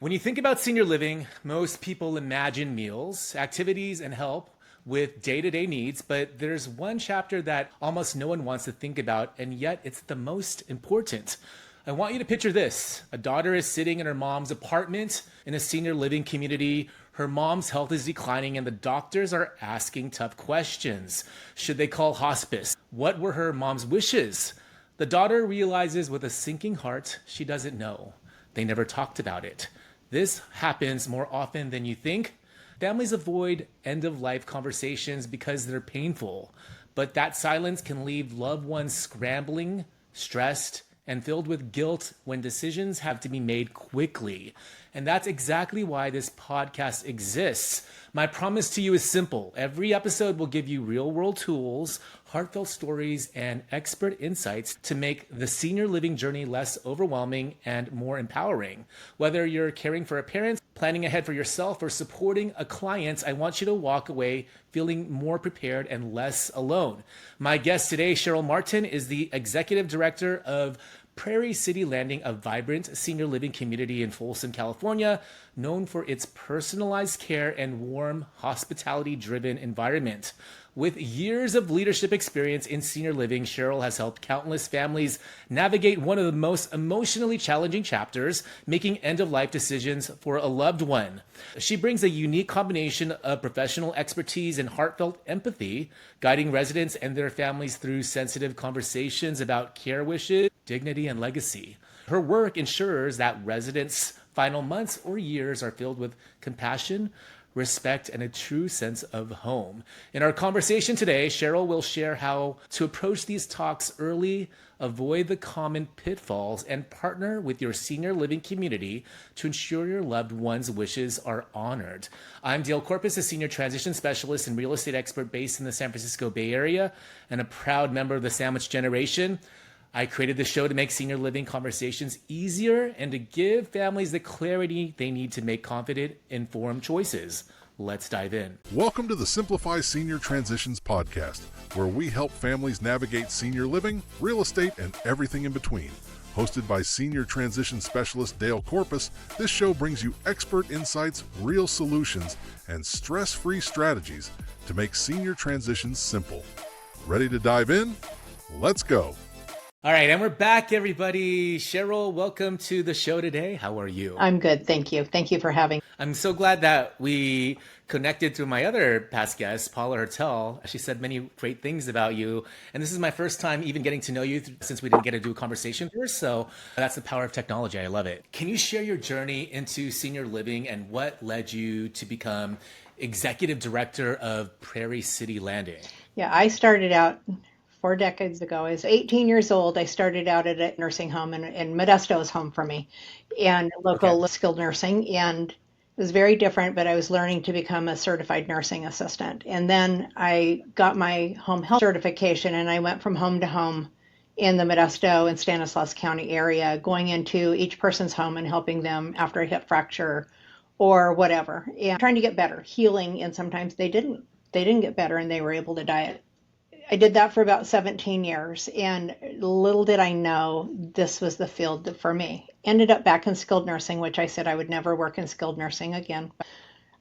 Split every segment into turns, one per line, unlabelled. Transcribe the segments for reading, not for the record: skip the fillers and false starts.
When you think about senior living, most people imagine meals, activities, and help with day to day needs, but there's one chapter that almost no one wants to think about, and yet it's the most important. I want you to picture this. A daughter is sitting in her mom's apartment in a senior living community. Her mom's health is declining, and the doctors are asking tough questions. Should they call hospice? What were her mom's wishes? The daughter realizes with a sinking heart she doesn't know. They never talked about it. This happens more often than you think. Families avoid end of life conversations because they're painful, but that silence can leave loved ones scrambling, stressed, and filled with guilt when decisions have to be made quickly. And that's exactly why this podcast exists. My promise to you is simple. Every episode will give you real world tools, heartfelt stories, and expert insights to make the senior living journey less overwhelming and more empowering. Whether you're caring for a parent, planning ahead for yourself, or supporting a client, I want you to walk away feeling more prepared and less alone. My guest today, Cheryl Martin, is the Executive Director of Prairie City Landing, a vibrant senior living community in Folsom, California, known for its personalized care and warm, hospitality-driven environment. With years of leadership experience in senior living, Cheryl has helped countless families navigate one of the most emotionally challenging chapters, making end-of-life decisions for a loved one. She brings a unique combination of professional expertise and heartfelt empathy, guiding residents and their families through sensitive conversations about care wishes, dignity, and legacy. Her work ensures that residents' final months or years are filled with compassion, respect, and a true sense of home. In our conversation today, Cheryl will share how to approach these talks early, avoid the common pitfalls, and partner with your senior living community to ensure your loved one's wishes are honored. I'm Dale Corpus, a senior transition specialist and real estate expert based in the San Francisco Bay Area and a proud member of the Sandwich Generation. I created the show to make senior living conversations easier and to give families the clarity they need to make confident, informed choices. Let's dive in.
Welcome to the Simplify Senior Transitions podcast, where we help families navigate senior living, real estate, and everything in between. Hosted by Senior Transition Specialist Dale Corpus, this show brings you expert insights, real solutions, and stress-free strategies to make senior transitions simple. Ready to dive in? Let's go.
All right, and we're back, everybody. Cheryl, welcome to the show today. How are you?
I'm good, thank you. Thank you for having me.
I'm so glad that we connected through my other past guest, Paula Hertel. She said many great things about you, and this is my first time even getting to know you since we didn't get to do a conversation first, so that's the power of technology. I love it. Can you share your journey into senior living and what led you to become Executive Director of Prairie City Landing?
Yeah, I started out 4 decades ago. I was 18 years old. I started out at a nursing home, and Modesto was home for me, and local skilled nursing. And it was very different, but I was learning to become a certified nursing assistant. And then I got my home health certification, and I went from home to home in the Modesto and Stanislaus County area, going into each person's home and helping them after a hip fracture or whatever, and trying to get better, healing. And sometimes they didn't get better, and they were able to die. I did that for about 17 years, and little did I know this was the field for me. Ended up back in skilled nursing, which I said I would never work in skilled nursing again.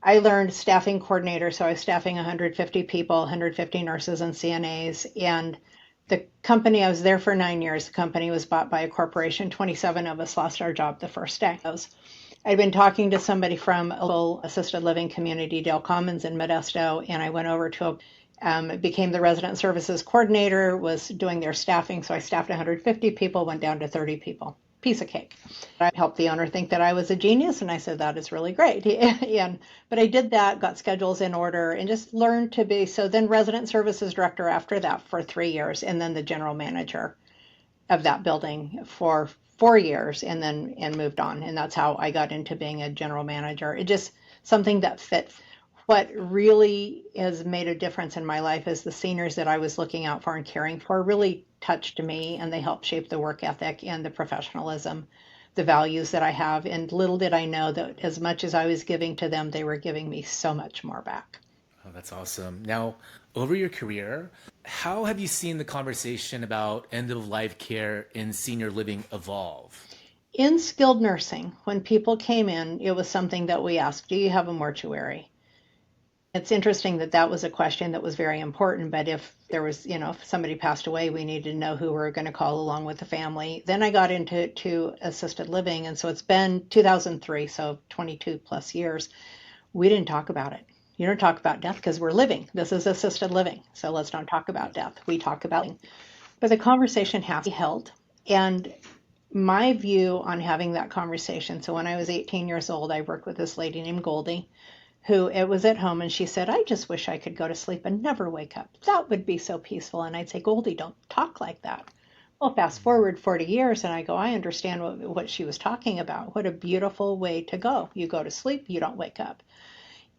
I learned staffing coordinator, so I was staffing 150 people, 150 nurses and CNAs, and the company, I was there for 9 years. The company was bought by a corporation. 27 of us lost our job the first day. I'd been talking to somebody from a little assisted living community, Dale Commons in Modesto, and I went over to became the resident services coordinator, was doing their staffing. So I staffed 150 people, went down to 30 people. Piece of cake. I helped the owner think that I was a genius, and I said, that is really great. But I did that, got schedules in order, and just learned to be, so then resident services director after that for 3 years, and then the general manager of that building for 4 years, and moved on. And that's how I got into being a general manager. It just something that fit. What really has made a difference in my life is the seniors that I was looking out for and caring for really touched me, and they helped shape the work ethic and the professionalism, the values that I have. And little did I know that as much as I was giving to them, they were giving me so much more back.
Oh, that's awesome. Now, over your career, how have you seen the conversation about end-of-life care in senior living evolve?
In skilled nursing, when people came in, it was something that we asked, do you have a mortuary? It's interesting that that was a question that was very important, but if there was, if somebody passed away, we needed to know who we were going to call along with the family. Then I got into assisted living, and so it's been 2003, so 22 plus years. We didn't talk about it. You don't talk about death because we're living. This is assisted living, so let's not talk about death. We talk about it. But the conversation has to be held. And my view on having that conversation, so when I was 18 years old, I worked with this lady named Goldie, who it was at home, and she said, I just wish I could go to sleep and never wake up. That would be so peaceful. And I'd say, Goldie, don't talk like that. Well, fast forward 40 years, and I go, I understand what she was talking about. What a beautiful way to go. You go to sleep, you don't wake up.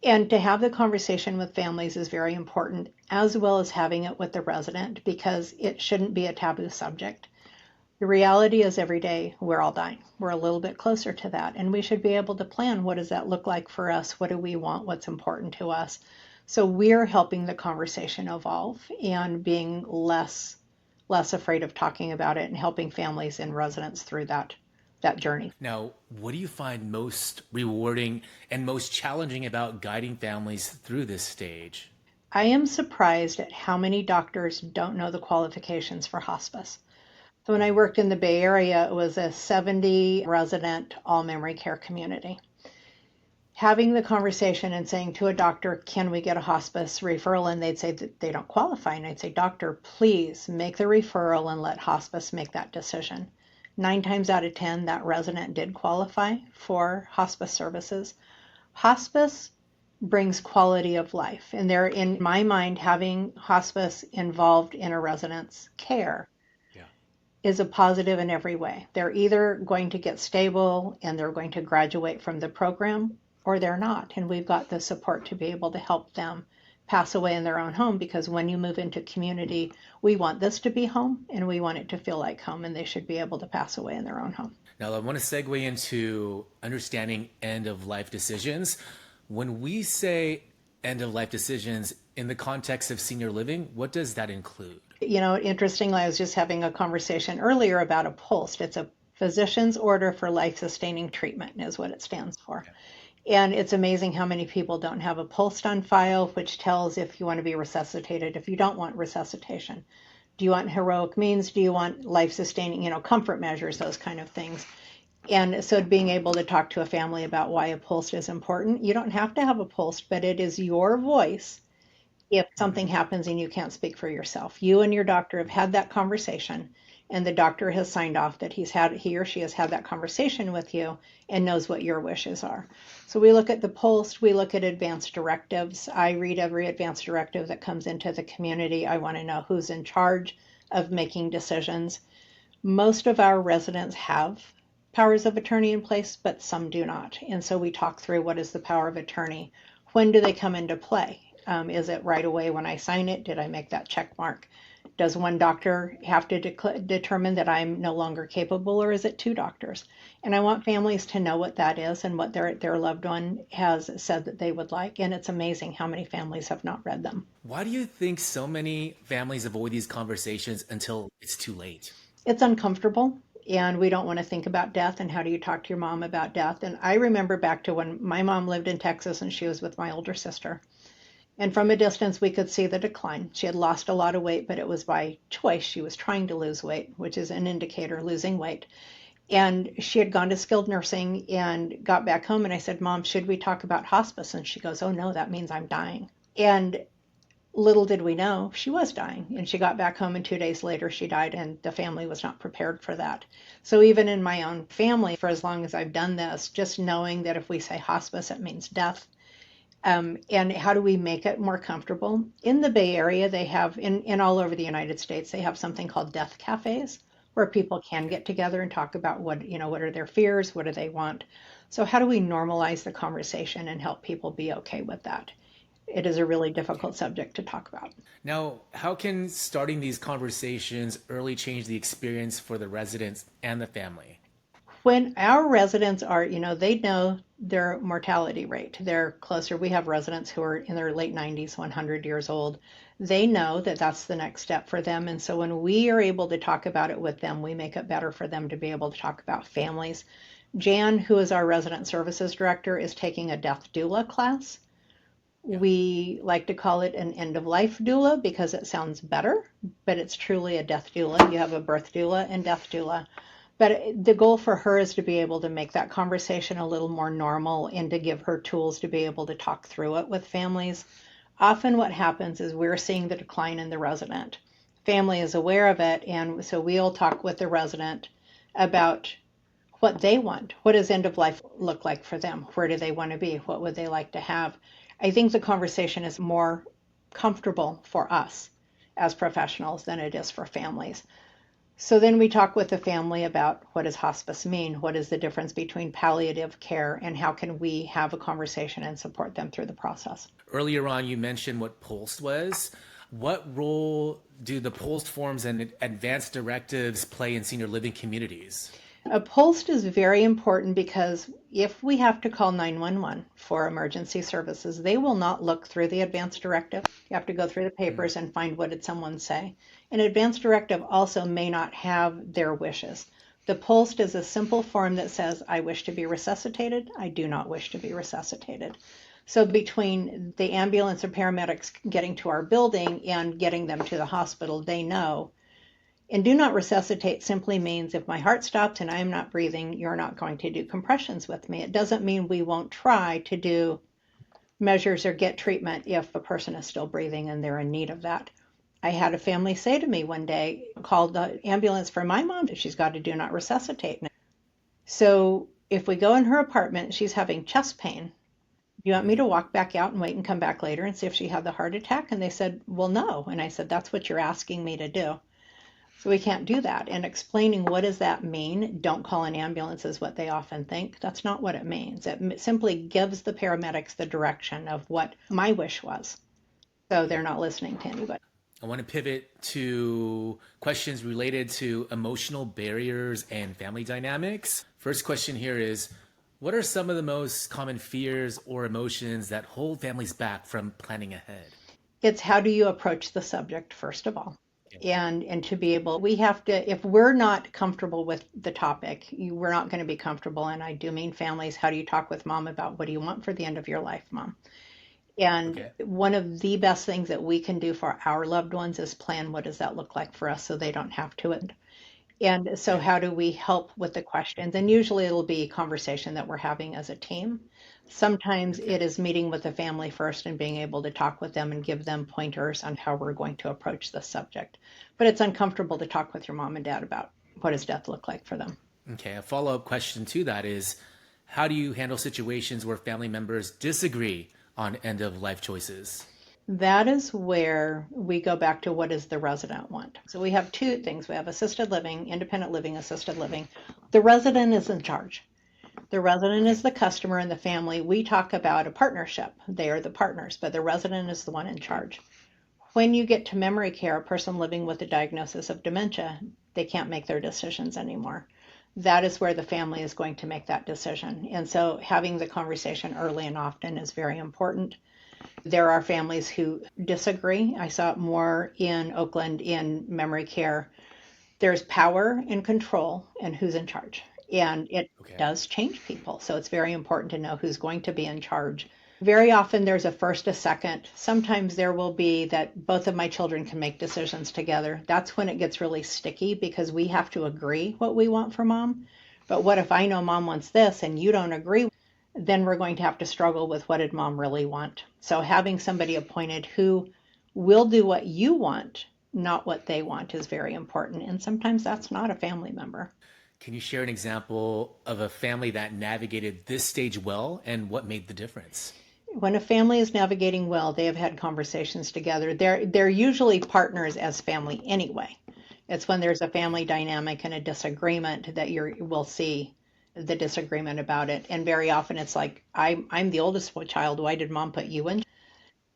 And to have the conversation with families is very important, as well as having it with the resident, because it shouldn't be a taboo subject. The reality is every day we're all dying. We're a little bit closer to that, and we should be able to plan, what does that look like for us? What do we want? What's important to us? So we're helping the conversation evolve and being less afraid of talking about it and helping families and residents through that journey.
Now, what do you find most rewarding and most challenging about guiding families through this stage?
I am surprised at how many doctors don't know the qualifications for hospice. So when I worked in the Bay Area, it was a 70 resident all memory care community. Having the conversation and saying to a doctor, can we get a hospice referral? And they'd say that they don't qualify. And I'd say, doctor, please make the referral and let hospice make that decision. 9 times out of 10, that resident did qualify for hospice services. Hospice brings quality of life. And they're, in my mind, having hospice involved in a resident's care is a positive in every way. They're either going to get stable and they're going to graduate from the program, or they're not. And we've got the support to be able to help them pass away in their own home, because when you move into community, we want this to be home and we want it to feel like home, and they should be able to pass away in their own home.
Now, I want to segue into understanding end-of-life decisions. When we say end-of-life decisions in the context of senior living, what does that include?
Interestingly, I was just having a conversation earlier about a POLST. It's a physician's order for life-sustaining treatment is what it stands for. Okay. And it's amazing how many people don't have a POLST on file, which tells if you want to be resuscitated, if you don't want resuscitation. Do you want heroic means? Do you want life-sustaining, comfort measures, those kind of things. And so being able to talk to a family about why a POLST is important, you don't have to have a POLST, but it is your voice if something happens and you can't speak for yourself. You and your doctor have had that conversation, and the doctor has signed off that he or she has had that conversation with you and knows what your wishes are. So we look at the POLST, we look at advanced directives. I read every advanced directive that comes into the community. I want to know who's in charge of making decisions. Most of our residents have powers of attorney in place, but some do not. And so we talk through, what is the power of attorney? When do they come into play? Is it right away when I sign it? Did I make that check mark? Does one doctor have to determine that I'm no longer capable, or is it 2 doctors? And I want families to know what that is and what their loved one has said that they would like. And it's amazing how many families have not read them.
Why do you think so many families avoid these conversations until it's too late?
It's uncomfortable. And we don't want to think about death, and how do you talk to your mom about death? And I remember back to when my mom lived in Texas and she was with my older sister. And from a distance, we could see the decline. She had lost a lot of weight, but it was by choice. She was trying to lose weight, which is an indicator, losing weight. And she had gone to skilled nursing and got back home. And I said, Mom, should we talk about hospice? And she goes, oh, no, that means I'm dying. And little did we know, she was dying. And she got back home, and 2 days later, she died. And the family was not prepared for that. So even in my own family, for as long as I've done this, just knowing that if we say hospice, it means death. And how do we make it more comfortable? In the Bay Area, they have, in all over the United States, they have something called death cafes, where people can get together and talk about what are their fears, what do they want. So how do we normalize the conversation and help people be okay with that? It is a really difficult subject to talk about.
Now, how can starting these conversations early change the experience for the residents and the family?
When our residents are, they know their mortality rate. They're closer. We have residents who are in their late 90s, 100 years old. They know that that's the next step for them. And so when we are able to talk about it with them, we make it better for them to be able to talk about families. Jan, who is our resident services director, is taking a death doula class. We like to call it an end of life doula because it sounds better, but it's truly a death doula. You have a birth doula and death doula. But the goal for her is to be able to make that conversation a little more normal and to give her tools to be able to talk through it with families. Often what happens is we're seeing the decline in the resident. Family is aware of it, and so we'll talk with the resident about what they want. What does end of life look like for them? Where do they want to be? What would they like to have? I think the conversation is more comfortable for us as professionals than it is for families. So then we talk with the family about what does hospice mean? What is the difference between palliative care and how can we have a conversation and support them through the process?
Earlier on, you mentioned what POLST was. What role do the POLST forms and advanced directives play in senior living communities?
A POLST is very important because if we have to call 911 for emergency services, they will not look through the advanced directive. You have to go through the papers and find what did someone say. An advanced directive also may not have their wishes. The POLST is a simple form that says, I wish to be resuscitated, I do not wish to be resuscitated. So between the ambulance or paramedics getting to our building and getting them to the hospital, they know. And do not resuscitate simply means if my heart stops and I am not breathing, you're not going to do compressions with me. It doesn't mean we won't try to do measures or get treatment if a person is still breathing and they're in need of that. I had a family say to me one day, called the ambulance for my mom, she's got to do not resuscitate. So if we go in her apartment, she's having chest pain. Do you want me to walk back out and wait and come back later and see if she had the heart attack? And they said, well, no. And I said, that's what you're asking me to do. So we can't do that. And explaining what does that mean, don't call an ambulance is what they often think. That's not what it means. It simply gives the paramedics the direction of what my wish was. So they're not listening to anybody.
I want to pivot to questions related to emotional barriers and family dynamics. First question here is, what are some of the most common fears or emotions that hold families back from planning ahead?
It's how do you approach the subject, first of all. And to be able, we have to, if we're not comfortable with the topic, we're not going to be comfortable. And I do mean families, how do you talk with mom about what do you want for the end of your life, mom? And one of the best things that we can do for our loved ones is plan what does that look like for us so they don't have to. And so how do we help with the questions? And usually it'll be a conversation that we're having as a team. Sometimes it is meeting with the family first and being able to talk with them and give them pointers on how we're going to approach the subject. But it's uncomfortable to talk with your mom and dad about what does death look like for them.
Okay, a follow-up question to that is, how do you handle situations where family members disagree on end-of-life choices?
That is where we go back to what does the resident want. So we have two things. We have assisted living, independent living, assisted living. The resident is in charge. The resident is the customer and the family. We talk about a partnership. They are the partners, but the resident is the one in charge. When you get to memory care, a person living with a diagnosis of dementia, they can't make their decisions anymore. That is where the family is going to make that decision. And so having the conversation early and often is very important. There are families who disagree. I saw it more in Oakland in memory care. There's power and control and who's in charge. And it does change people. So it's very important to know who's going to be in charge. Very often there's a first, a second. Sometimes there will be that both of my children can make decisions together. That's when it gets really sticky because we have to agree what we want for mom. But what if I know mom wants this and you don't agree? Then we're going to have to struggle with what did mom really want. So having somebody appointed who will do what you want, not what they want, is very important. And sometimes that's not a family member.
Can you share an example of a family that navigated this stage well and what made the difference?
When a family is navigating well, they have had conversations together. They're usually partners as family anyway. It's when there's a family dynamic and a disagreement that we'll see the disagreement about it. And very often it's like, I'm the oldest child. Why did mom put you in?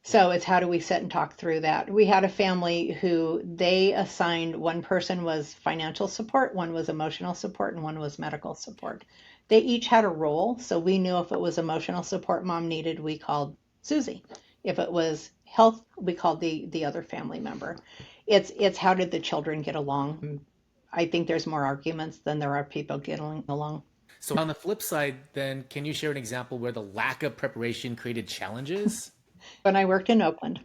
So it's how do we sit and talk through that? We had a family who they assigned one person was financial support, one was emotional support, and one was medical support. They each had a role, so we knew if it was emotional support mom needed, we called Susie. If it was health, we called the other family member. It's how did the children get along? I think there's more arguments than there are people getting along.
So on the flip side, then, can you share an example where the lack of preparation created challenges?
When I worked in Oakland,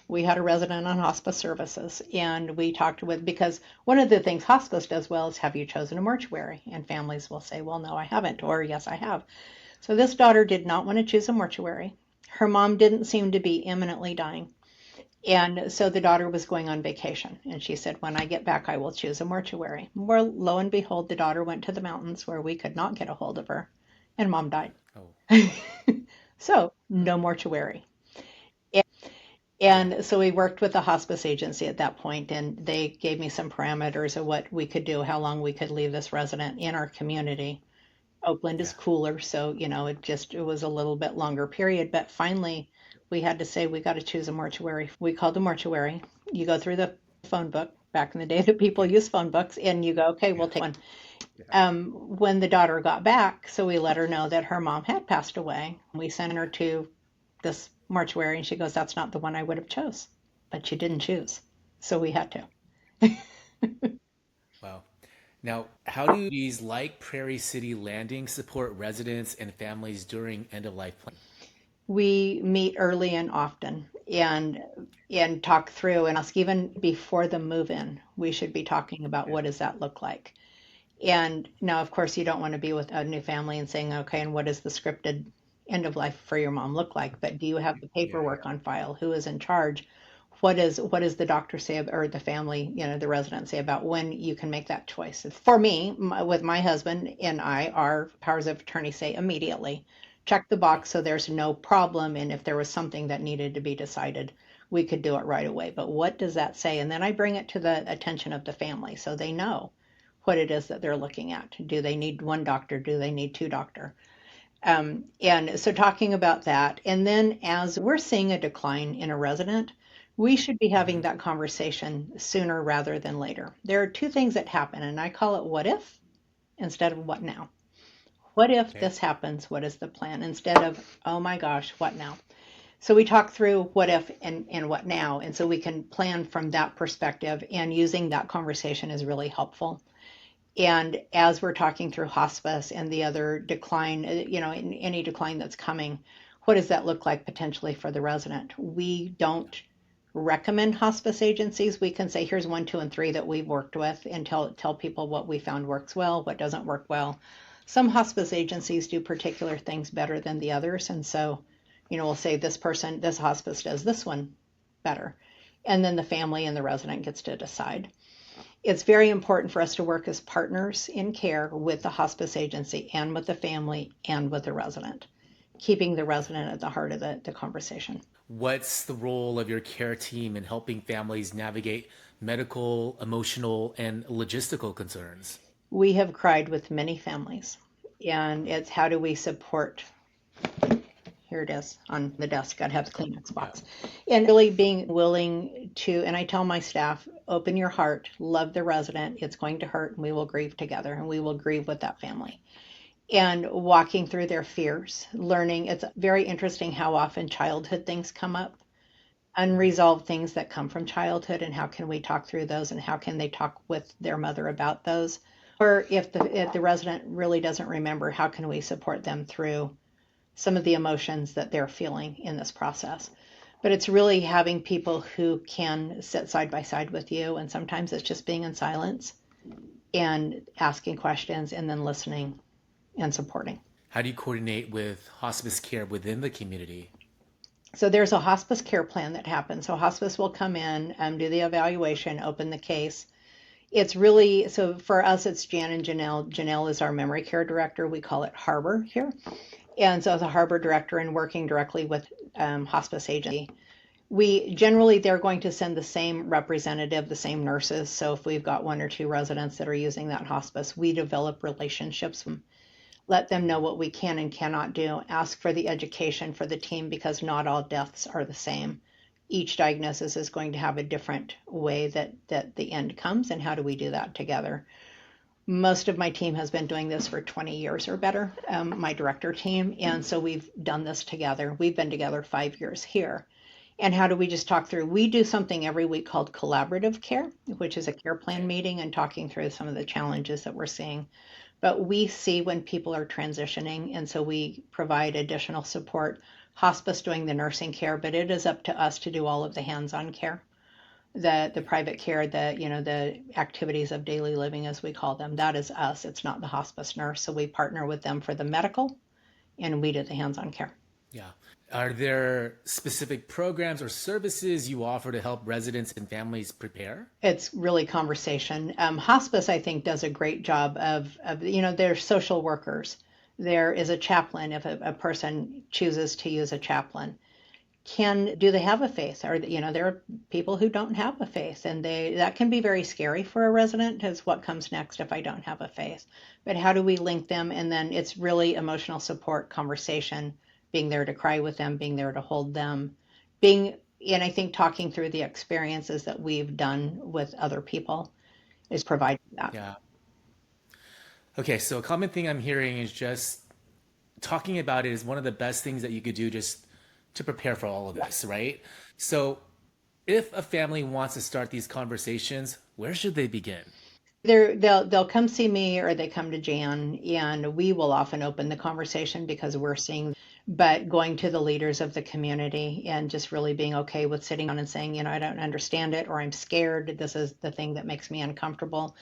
we had a resident on hospice services, and we talked with, because one of the things hospice does well is, have you chosen a mortuary? And families will say, well, no, I haven't, or yes, I have. So this daughter did not want to choose a mortuary. Her mom didn't seem to be imminently dying. And so the daughter was going on vacation, and she said, when I get back, I will choose a mortuary. Well, lo and behold, the daughter went to the mountains where we could not get a hold of her, and mom died.
Oh,
So no mortuary.
yeah,
And so we worked with the hospice agency at that point, and they gave me some parameters of what we could do, how long we could leave this resident in our community. Oakland is
yeah.
cooler, so it was a little bit longer period. But finally, we had to say we got to choose a mortuary. We called the mortuary. You go through the phone book back in the day that people use phone books, and you go, okay, we'll take one. When the daughter got back, so we let her know that her mom had passed away. We sent her to this mortuary, and she goes, that's not the one I would have chose, but she didn't choose, so we had to.
Wow. Now, how do these like Prairie City Landing support residents and families during end of life planning?
We meet early and often, and talk through and ask, even before the move in, we should be talking about
Yeah,
what does that look like. And now, of course, you don't want to be with a new family and saying, okay, and what does the scripted end of life for your mom look like? But do you have the
yeah,
paperwork on file? Who is in charge? What does the doctor say, or the family, the resident say about when you can make that choice? For me, with my husband and I, our powers of attorney say immediately. Check the
yeah.
box so there's no problem. And if there was something that needed to be decided, we could do it right away. But what does that say? And then I bring it to the attention of the family so they know what it is that they're looking at. Do they need one doctor? Do they need two doctor? And so talking about that, and then as we're seeing a decline in a resident, we should be having
Hmm.
that conversation sooner rather than later. There are two things that happen, and I call it what if instead of what now. What if
Okay.
this happens? What is the plan? Instead of, oh my gosh, what now? So we talk through what if and what now. And so we can plan from that perspective, and using that conversation is really helpful. And as we're talking through hospice and the other decline, in any decline that's coming, what does that look like potentially for the resident? We don't recommend hospice agencies. We can say, here's one, two, and three that we've worked with, and tell people what we found works well, what doesn't work well. Some hospice agencies do particular things better than the others. And so, we'll say this hospice does this one better. And then the family and the resident gets to decide. It's very important for us to work as partners in care with the hospice agency and with the family and with the resident, keeping the resident at the heart of the conversation.
What's the role of your care team in helping families navigate medical, emotional, and logistical concerns?
We have cried with many families, and it's how do we support. Here it is on the desk. I'd have the Kleenex
Yeah.
box. And really being willing to, and I tell my staff, open your heart, love the resident. It's going to hurt, and we will grieve together, and we will grieve with that family. And walking through their fears, learning. It's very interesting how often childhood things come up,
Hmm.
unresolved things that come from childhood, and how can we talk through those, and how can they talk with their mother about those? Or if the resident really doesn't remember, how can we support them through some of the emotions that they're feeling in this process? But it's really having people who can sit side by side with you, and sometimes it's just being in silence and asking questions and then listening and supporting.
How do you coordinate with hospice care within the community?
So there's a hospice care plan that happens. So hospice will come in, do the evaluation, open the case. It's really, so for us, it's Jan and Janelle. Janelle is our memory care director. We call it Harbor here. And so as a Harbor director and working directly with hospice agency, we generally, they're going to send the same representative, the same nurses. So if we've got one or two residents that are using that hospice, we develop relationships, let them know what we can and cannot do, ask for the education for the team, because not all deaths are the same. Each diagnosis is going to have a different way that the end comes, and how do we do that together? Most of my team has been doing this for 20 years or better, my director team. And so we've done this together. We've been together 5 years here. And how do we just talk through? We do something every week called collaborative care, which is a care plan meeting and talking through some of the challenges that we're seeing. But we see when people are transitioning, and so we provide additional support. Hospice doing the nursing care, but it is up to us to do all of the hands-on care, the private care, the activities of daily living as we call them. That is us. It's not the hospice nurse. So we partner with them for the medical, and we do the hands-on care.
Yeah. Are there specific programs or services you offer to help residents and families prepare?
It's really conversation. Hospice, I think, does a great job of they're social workers. There is a chaplain if a person chooses to use a chaplain. Do they have a faith? Or there are people who don't have a faith, and that can be very scary for a resident. Is what comes next if I don't have a faith? But how do we link them? And then it's really emotional support, conversation, being there to cry with them, being there to hold them, and I think talking through the experiences that we've done with other people is providing that.
Yeah. Okay, so a common thing I'm hearing is just talking about it is one of the best things that you could do just to prepare for all of this, right? So if a family wants to start these conversations, where should they begin?
They'll come see me or they come to Jan, and we will often open the conversation because we're seeing, but going to the leaders of the community and just really being okay with sitting down and saying, I don't understand it, or I'm scared. This is the thing that makes me uncomfortable.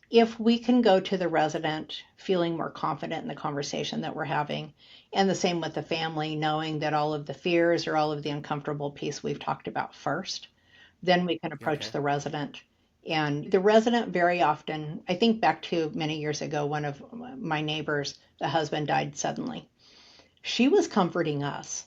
If we can go to the resident feeling more confident in the conversation that we're having, and the same with the family, knowing that all of the fears or all of the uncomfortable piece we've talked about first, then we can approach
Okay.
the resident. And the resident very often, I think back to many years ago, one of my neighbors, the husband died suddenly. She was comforting us.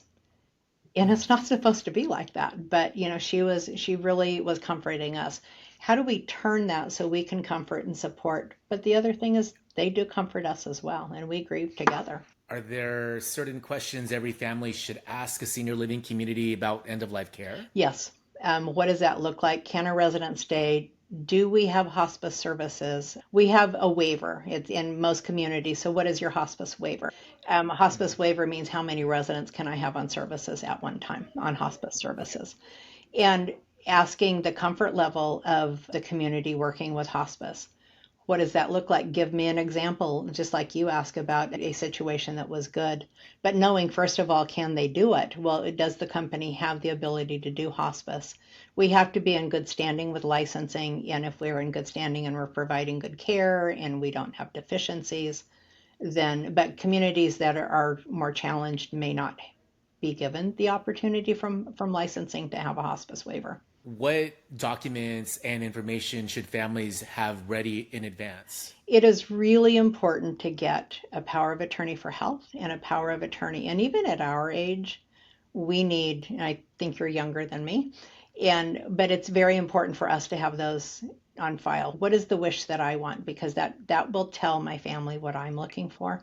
And it's not supposed to be like that, but she really was comforting us. How do we turn that so we can comfort and support? But the other thing is they do comfort us as well, and we grieve together.
Are there certain questions every family should ask a senior living community about end of life care?
Yes. What does that look like? Can a resident stay? Do we have hospice services? We have a waiver. It's in most communities. So what is your hospice waiver? A hospice waiver means how many residents can I have on services at one time on hospice services? And asking the comfort level of the community working with hospice. What does that look like? Give me an example, just like you asked about a situation that was good. But knowing, first of all, can they do it? Well, does the company have the ability to do hospice? We have to be in good standing with licensing. And if we're in good standing and we're providing good care and we don't have deficiencies, but communities that are more challenged may not be given the opportunity from licensing to have a hospice waiver.
What documents and information should families have ready in advance?
It is really important to get a power of attorney for health and a power of attorney. And even at our age, we need, and I think you're younger than me, but it's very important for us to have those on file. What is the wish that I want? Because that will tell my family what I'm looking for.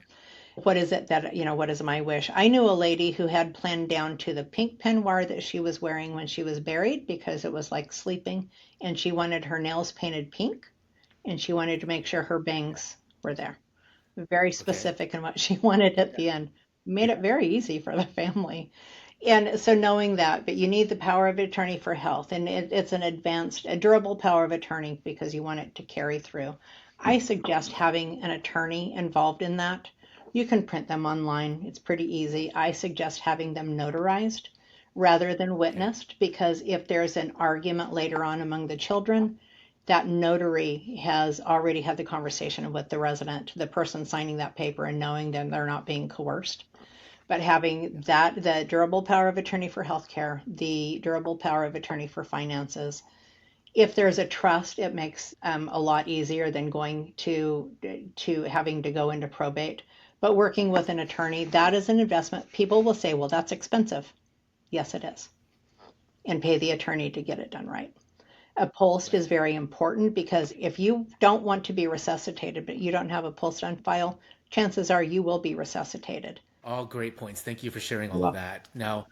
What is it what is my wish? I knew a lady who had planned down to the pink peignoir that she was wearing when she was buried because it was like sleeping, and she wanted her nails painted pink, and she wanted to make sure her bangs were there. Very
Okay.
specific in what she wanted at the end. Made it very easy for the family. And so knowing that, but you need the power of attorney for health, and it's a durable power of attorney because you want it to carry through. I suggest having an attorney involved in that. You can print them online. It's pretty easy. I suggest having them notarized rather than
Okay.
witnessed because if there's an argument later on among the children, that notary has already had the conversation with the resident, the person signing that paper, and knowing that they're not being coerced. But having the durable power of attorney for healthcare, the durable power of attorney for finances, if there's a trust, it makes a lot easier than going to having to go into probate. But working with an attorney, that is an investment. People will say, well, that's expensive. Yes, it is. And pay the attorney to get it done right. A post is
Right.
very important because if you don't want to be resuscitated, but you don't have a post on file, chances are you will be resuscitated.
All great points. Thank you for sharing all of
Well,
that. Now,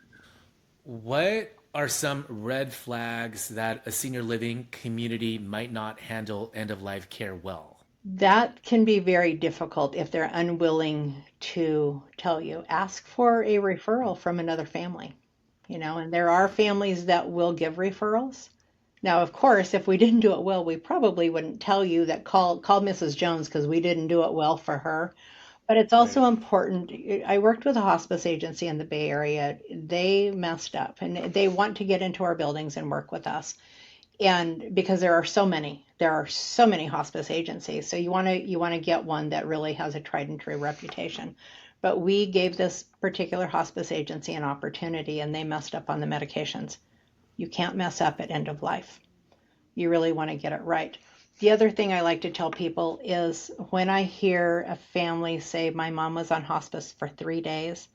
what are some red flags that a senior living community might not handle end of life care well?
That can be very difficult if they're unwilling to tell you. Ask for a referral from another family, and there are families that will give referrals. Now, of course, if we didn't do it well, we probably wouldn't tell you that call Mrs. Jones because we didn't do it well for her. But it's
Right.
also important. I worked with a hospice agency in the Bay Area. They messed up and they want to get into our buildings and work with us. And because there are so many hospice agencies, so you want to get one that really has a tried and true reputation. But we gave this particular hospice agency an opportunity and they messed up on the medications. You can't mess up at end of life. You really want to get it right. The other thing I like to tell people is when I hear a family say, my mom was on hospice for 3 days,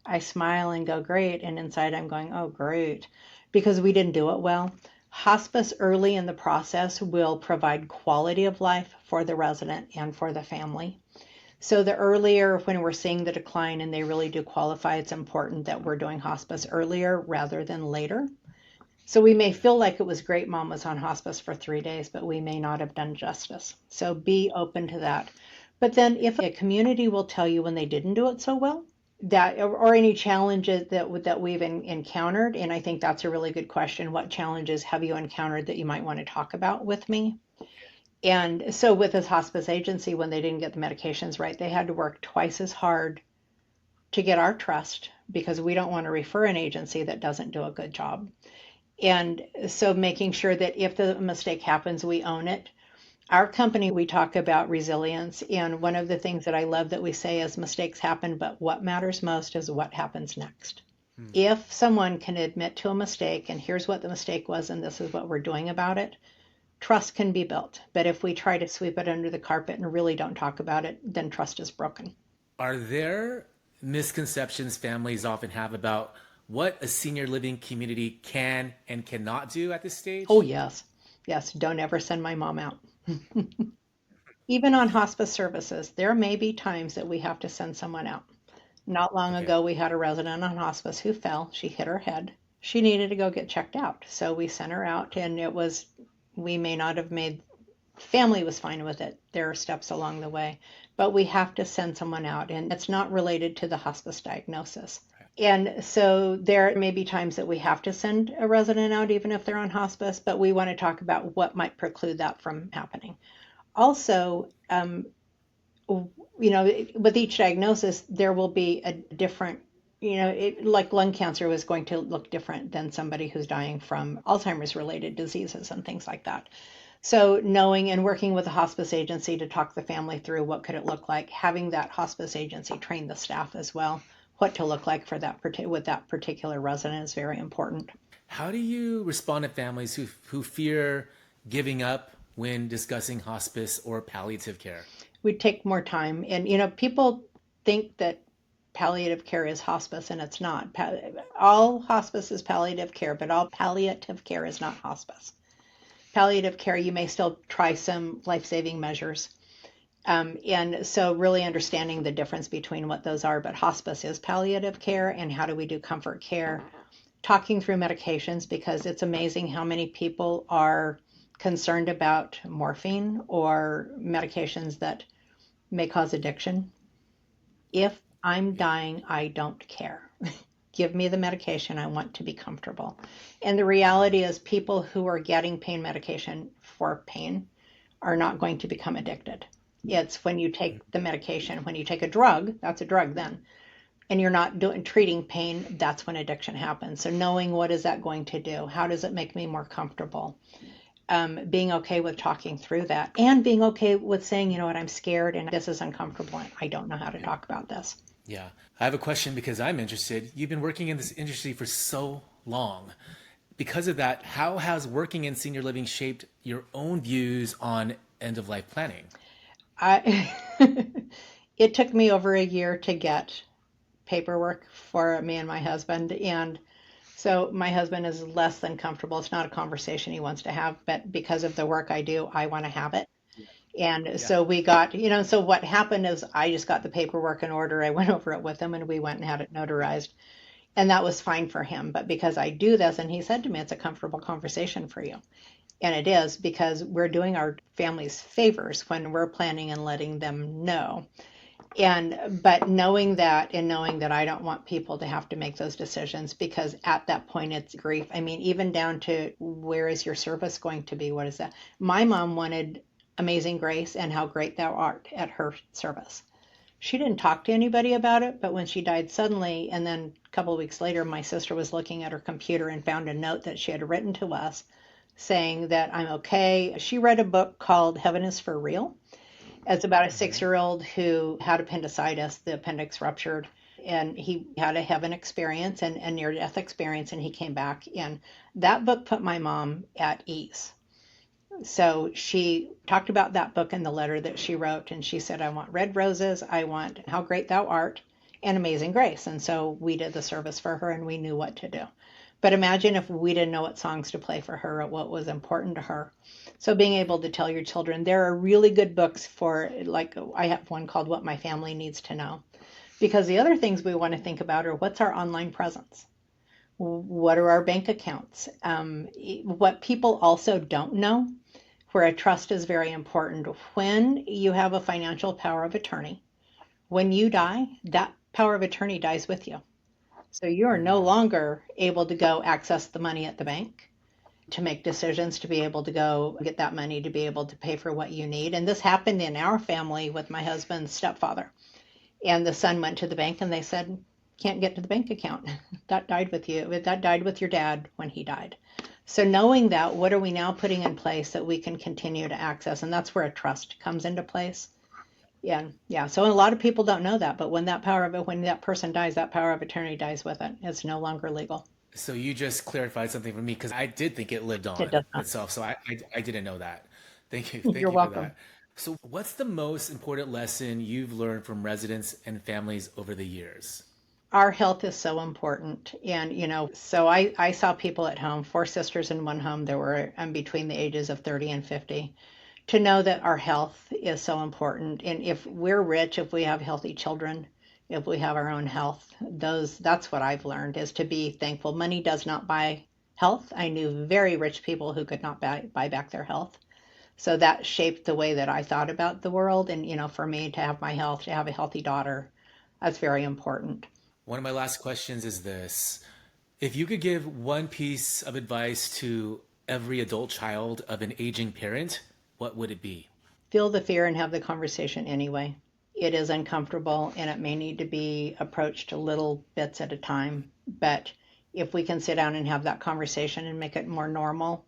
I smile and go, great. And inside I'm going, oh, great, because we didn't do it well. Hospice early in the process will provide quality of life for the resident and for the family. So the earlier, when we're seeing the decline and they really do qualify, it's important that we're doing hospice earlier rather than later. So we may feel like it was great mom was on hospice for 3 days, but we may not have done justice. So be open to that. But then if a community will tell you when they didn't do it so well, that or any challenges that we've encountered, and I think that's a really good question. What challenges have you encountered that you might want to talk about with me? And so with this hospice agency, when they didn't get the medications right, they had to work twice as hard to get our trust because we don't want to refer an agency that doesn't do a good job. And so making sure that if the mistake happens, we own it. Our company, we talk about resilience. And one of the things that I love that we say is mistakes happen, but what matters most is what happens next.
Hmm.
If someone can admit to a mistake and here's what the mistake was and this is what we're doing about it, trust can be built. But if we try to sweep it under the carpet and really don't talk about it, then trust is broken.
Are there misconceptions families often have about what a senior living community can and cannot do at this
Oh,
stage?
yes. Yes. Don't ever send my mom out. Even on hospice services, there may be times that we have to send someone out. Not long
Okay.
ago, we had a resident on hospice who fell. She hit her head. She needed to go get checked out. So we sent her out, and we may not have made, family was fine with it. There are steps along the way, but we have to send someone out, and it's not related to the hospice diagnosis. And so there may be times that we have to send a resident out, even if they're on hospice, but we want to talk about what might preclude that from happening. Also, with each diagnosis, there will be a different, like lung cancer was going to look different than somebody who's dying from Alzheimer's related diseases and things like that. So knowing and working with a hospice agency to talk the family through what could it look like, having that hospice agency train the staff as well, what to look like for with that particular resident is very important.
How do you respond to families who fear giving up when discussing hospice or palliative care?
We take more time, and people think that palliative care is hospice, and it's not. All hospice is palliative care, but all palliative care is not hospice. Palliative care, you may still try some life-saving measures. And so really understanding the difference between what those are, but hospice is palliative care, and how do we do comfort care? Talking through medications, because it's amazing how many people are concerned about morphine or medications that may cause addiction. If I'm dying, I don't care. Give me the medication. I want to be comfortable. And the reality is, people who are getting pain medication for pain are not going to become addicted. It's when you take the medication, when you take a drug, that's a drug then, and you're not treating pain, that's when addiction happens. So knowing what is that going to do? How does it make me more comfortable? Being okay with talking through that and being okay with saying, you know what, I'm scared and this is uncomfortable and I don't know how to talk about this.
Yeah. I have a question because I'm interested. You've been working in this industry for so long. Because of that, how has working in senior living shaped your own views on end of life planning?
I, it took me over a year to get paperwork for me and my husband. And so my husband is less than comfortable. It's not a conversation he wants to have, but because of the work I do, I want to have it. And
Yeah.
so we got, so what happened is I just got the paperwork in order. I went over it with him and we went and had it notarized. And that was fine for him. But because I do this, and he said to me, it's a comfortable conversation for you. And it is because we're doing our families favors when we're planning and letting them know. But knowing that and knowing that I don't want people to have to make those decisions, because at that point it's grief. I mean, even down to where is your service going to be? What is that? My mom wanted Amazing Grace and How Great Thou Art at her service. She didn't talk to anybody about it, but when she died suddenly, and then a couple of weeks later, my sister was looking at her computer and found a note that she had written to us saying that I'm okay. She read a book called Heaven is for Real. It's about a 6-year-old who had appendicitis, the appendix ruptured, and he had a heaven experience and a near-death experience, and he came back. And that book put my mom at ease. So she talked about that book in the letter that she wrote, and she said, I want red roses, I want How Great Thou Art, and Amazing Grace. And so we did the service for her, and we knew what to do. But imagine if we didn't know what songs to play for her or what was important to her. So being able to tell your children, there are really good books for, like I have one called What My Family Needs to Know. Because the other things we want to think about are what's our online presence? What are our bank accounts? What people also don't know, where a trust is very important. When you have a financial power of attorney, when you die, that power of attorney dies with you. So you are no longer able to go access the money at the bank, to make decisions, to be able to go get that money, to be able to pay for what you need. And this happened in our family with my husband's stepfather. And the son went to the bank and they said, can't get to the bank account. That died with you. That died with your dad when he died. So knowing that, what are we now putting in place that we can continue to access? And that's where a trust comes into place. Yeah. So a lot of people don't know that, but when that person dies, that power of attorney dies with it. It's no longer legal.
So you just clarified something for me because I did think it lived
It
on
does not.
itself. So I didn't know that. Thank you.
You're
Thank you for
welcome.
that. So what's the most important lesson you've learned from residents and families over the years?
Our health is so important. And, so I saw people at home, 4 sisters in one home. There were between the ages of 30 and 50. To know that our health is so important. And if we're rich, if we have healthy children, if we have our own health, that's what I've learned, is to be thankful. Money does not buy health. I knew very rich people who could not buy back their health. So that shaped the way that I thought about the world. And, for me to have my health, to have a healthy daughter, that's very important.
One of my last questions is this. If you could give one piece of advice to every adult child of an aging parent, what would it be?
Feel the fear and have the conversation anyway. It is uncomfortable and it may need to be approached little bits at a time. But if we can sit down and have that conversation and make it more normal,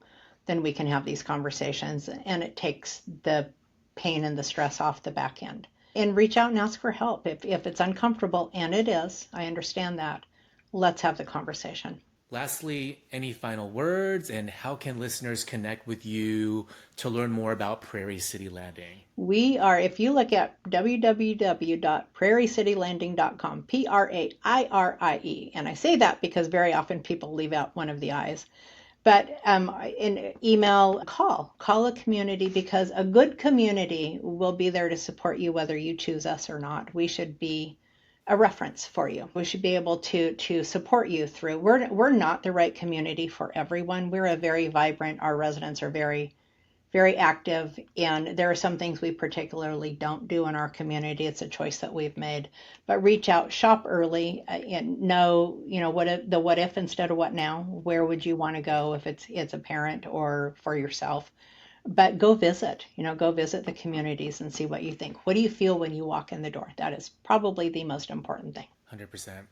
then we can have these conversations and it takes the pain and the stress off the back end. And reach out and ask for help. If it's uncomfortable, and it is, I understand that, let's have the conversation.
Lastly, any final words, and how can listeners connect with you to learn more about Prairie City Landing?
We are, if you look at www.prairiecitylanding.com, Prairie, and I say that because very often people leave out one of the I's. But in email, call a community, because a good community will be there to support you whether you choose us or not. We should be a reference for you. We should be able to support you through. We're not the right community for everyone. We're a very vibrant. Our residents are very, very active, and there are some things we particularly don't do in our community. It's a choice that we've made. But reach out, shop early, and know, what if instead of what now. Where would you want to go if it's a parent or for yourself? But go visit the communities and see what you think. What do you feel when you walk in the door? That is probably the most important thing.
100%.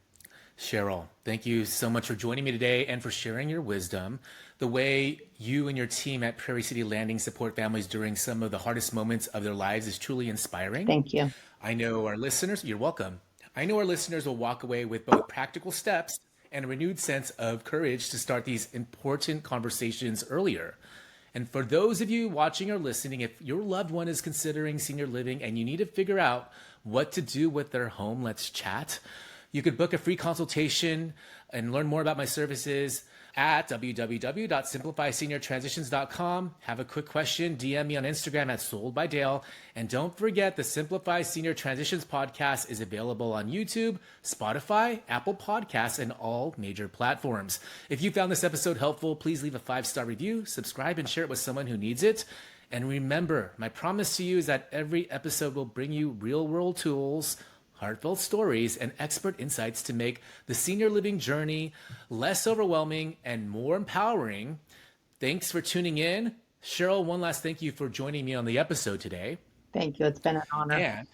Cheryl, thank you so much for joining me today and for sharing your wisdom. The way you and your team at Prairie City Landing support families during some of the hardest moments of their lives is truly inspiring.
Thank you.
You're welcome. I know our listeners will walk away with both practical steps and a renewed sense of courage to start these important conversations earlier. And for those of you watching or listening, if your loved one is considering senior living and you need to figure out what to do with their home, let's chat. You could book a free consultation and learn more about my services at www.simplifyseniortransitions.com. Have a quick question, DM me on Instagram at soldbydale. And don't forget, the Simplify Senior Transitions podcast is available on YouTube, Spotify, Apple Podcasts, and all major platforms. If you found this episode helpful, please leave a 5-star review, subscribe, and share it with someone who needs it. And remember, my promise to you is that every episode will bring you real-world tools, heartfelt stories, and expert insights to make the senior living journey less overwhelming and more empowering. Thanks for tuning in. Cheryl, one last thank you for joining me on the episode today.
Thank you. It's been an honor.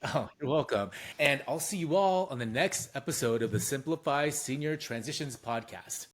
Oh, you're welcome. And I'll see you all on the next episode of the Simplify Senior Transitions podcast.